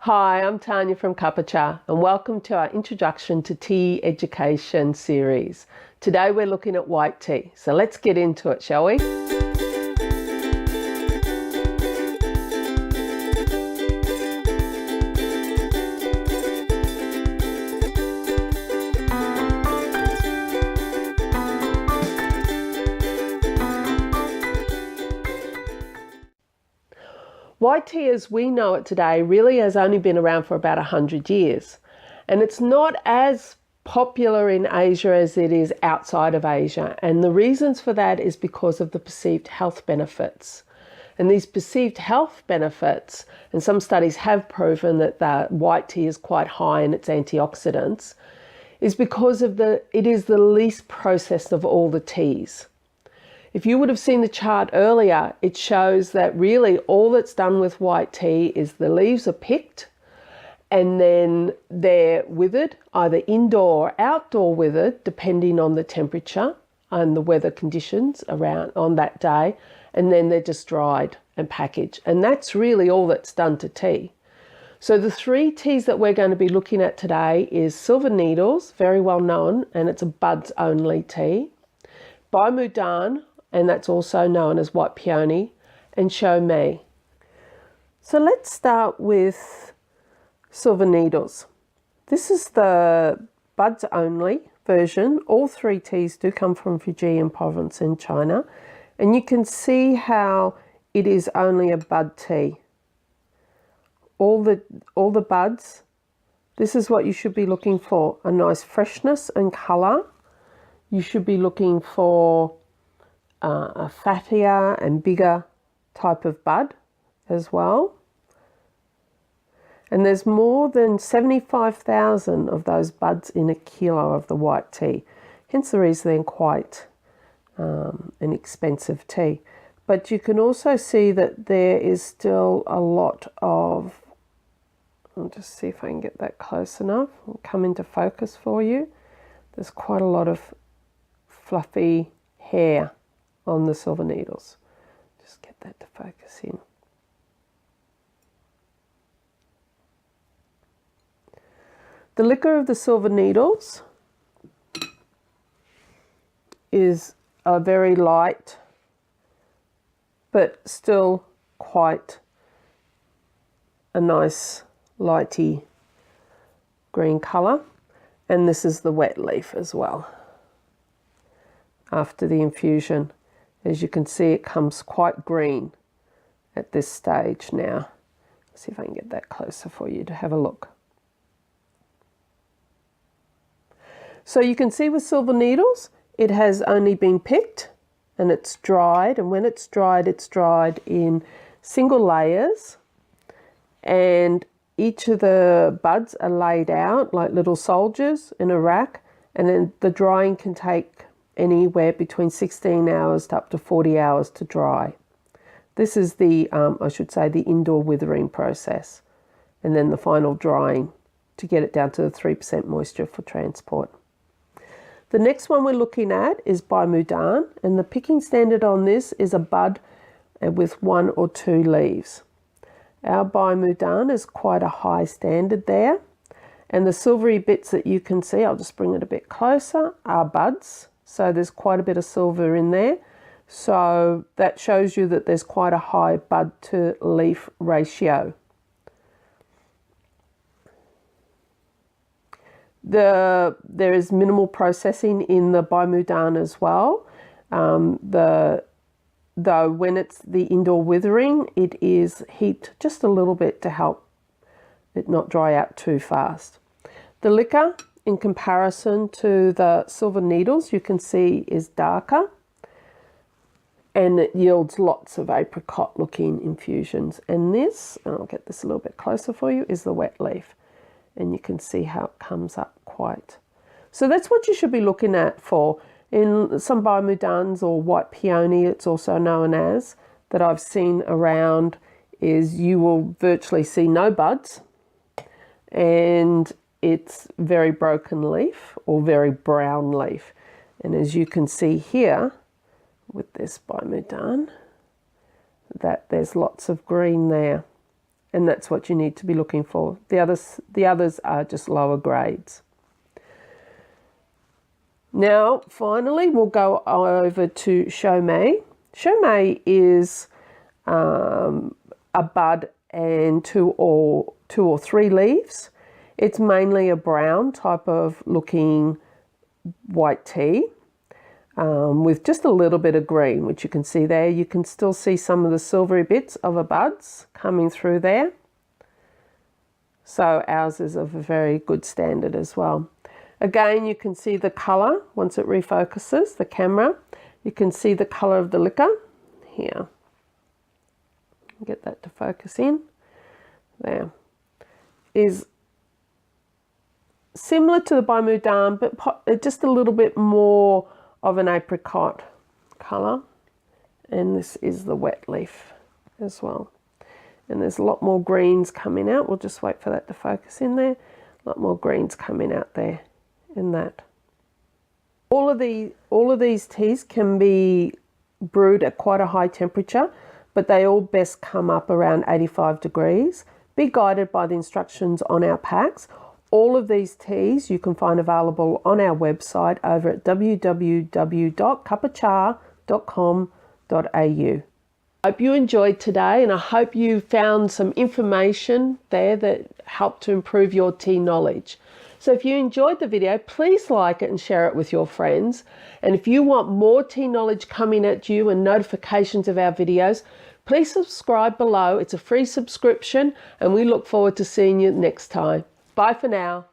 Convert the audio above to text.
Hi, I'm Tania from Cuppa and welcome to our Introduction to Tea Education series. Today we're looking at white tea, so let's get into it, shall we? White tea as we know it today really has only been around for about 100 years, and it's not as popular in Asia as it is outside of Asia, and the reasons for that is because of the perceived health benefits. And these perceived health benefits, and some studies have proven that the white tea is quite high in its antioxidants, is because of it is the least processed of all the teas. If you would have seen the chart earlier, it shows that really all that's done with white tea is the leaves are picked and then they're withered, either indoor or outdoor withered, depending on the temperature and the weather conditions around on that day, and then they're just dried and packaged. And that's really all that's done to tea. So the three teas that we're going to be looking at today is Silver Needles, very well known, and it's a buds only tea. Bai Mudan, and that's also known as white peony, and Shou. So let's start with Silver Needles. This is the buds only version. All three teas do come from Fujian province in China, and you can see how it is only a bud tea. All the buds, this is what you should be looking for, a nice freshness and colour. You should be looking for a fattier and bigger type of bud as well. And there's more than 75,000 of those buds in a kilo of the white tea. Hence the reason they're quite an expensive tea. But you can also see that there is still a lot of, I'll just see if I can get that close enough. I'll come into focus for you. There's quite a lot of fluffy hair on the Silver Needles. Just get that to focus in. The liquor of the Silver Needles is a very light but still quite a nice lighty green colour, and this is the wet leaf as well. After the infusion, as you can see, it comes quite green at this stage now. Let's see if I can get that closer for you to have a look. So you can see with Silver Needles, it has only been picked and it's dried, and when it's dried in single layers, and each of the buds are laid out like little soldiers in a rack, and then the drying can take anywhere between 16 hours to up to 40 hours to dry. This is the, I should say, the indoor withering process, and then the final drying to get it down to the 3% moisture for transport. The next one we're looking at is Bai Mudan, and the picking standard on this is a bud with 1 or 2 leaves. Our Bai Mudan is quite a high standard there, and the silvery bits that you can see, I'll just bring it a bit closer, are buds. So there's quite a bit of silver in there. So that shows you that there's quite a high bud to leaf ratio. There is minimal processing in the Bai Mudan as well. Though when it's the indoor withering, it is heaped just a little bit to help it not dry out too fast. The liquor, in comparison to the Silver Needles, you can see is darker, and it yields lots of apricot looking infusions. And this, and I'll get this a little bit closer for you, is the wet leaf, and you can see how it comes up quite. So that's what you should be looking at for. In some Bai Mudans, or white peony it's also known as, that I've seen around, is you will virtually see no buds, and it's very broken leaf or very brown leaf. And as you can see here with this Bai Mudan, that there's lots of green there. and that's what you need to be looking for. The others are just lower grades. Now, finally, we'll go over to Shou. Shou is a bud and two or three leaves. It's mainly a brown type of looking white tea with just a little bit of green, which you can see there. You can still see some of the silvery bits of the buds coming through there. So ours is of a very good standard as well. Again, you can see the colour once it refocuses the camera. You can see the colour of the liquor here. Get that to focus in. There. Is similar to the Baimudam, but just a little bit more of an apricot colour. And this is the wet leaf as well. And there's a lot more greens coming out. We'll just wait for that to focus in there. A lot more greens coming out there in that. All of these teas can be brewed at quite a high temperature, but they all best come up around 85 degrees. Be guided by the instructions on our packs. All of these teas you can find available on our website over at www.cuppachar.com.au. Hope you enjoyed today, and I hope you found some information there that helped to improve your tea knowledge. So if you enjoyed the video, please like it and share it with your friends. And if you want more tea knowledge coming at you and notifications of our videos, please subscribe below. It's a free subscription, and we look forward to seeing you next time. Bye for now.